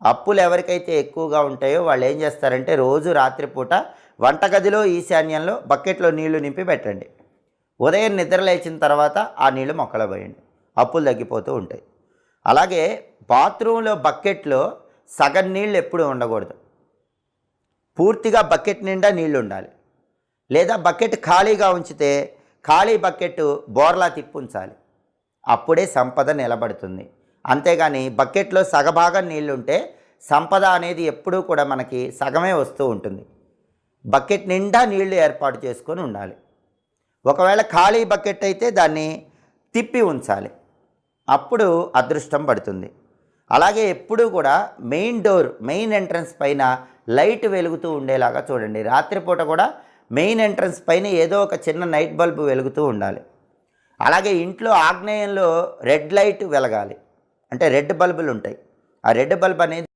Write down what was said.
అప్పులు ఎవరికైతే ఎక్కువగా ఉంటాయో వాళ్ళు ఏం చేస్తారంటే రోజు రాత్రిపూట వంటగదిలో ఈశాన్యంలో బకెట్లో నీళ్లు నింపి పెట్టండి. ఉదయం నిద్ర లేచిన తర్వాత ఆ నీళ్లు మొక్కలో పోయండి. అప్పులు తగ్గిపోతూ ఉంటాయి. అలాగే బాత్రూంలో బకెట్లో సగం నీళ్ళు ఎప్పుడు ఉండకూడదు. పూర్తిగా బకెట్ నిండా నీళ్లు ఉండాలి. లేదా బకెట్ ఖాళీగా ఉంచితే ఖాళీ బకెట్ బోర్లా తిప్పి ఉంచాలి. అప్పుడే సంపద నిలబడుతుంది. అంతేగాని బకెట్లో సగభాగం నీళ్లుంటే సంపద అనేది ఎప్పుడూ కూడా మనకి సగమే వస్తూ ఉంటుంది. బకెట్ నిండా నీళ్లు ఏర్పాటు చేసుకొని ఉండాలి. ఒకవేళ ఖాళీ బకెట్ అయితే దాన్ని తిప్పి ఉంచాలి. అప్పుడు అదృష్టం పడుతుంది. అలాగే ఎప్పుడూ కూడా మెయిన్ ఎంట్రన్స్ పైన లైట్ వెలుగుతూ ఉండేలాగా చూడండి. రాత్రిపూట కూడా మెయిన్ ఎంట్రన్స్ పైన ఏదో ఒక చిన్న నైట్ బల్బు వెలుగుతూ ఉండాలి. అలాగే ఇంట్లో ఆగ్నేయంలో రెడ్ లైట్ వెలగాలి. అంటే రెడ్ బల్బులు ఉంటాయి. ఆ రెడ్ బల్బ్ అనేది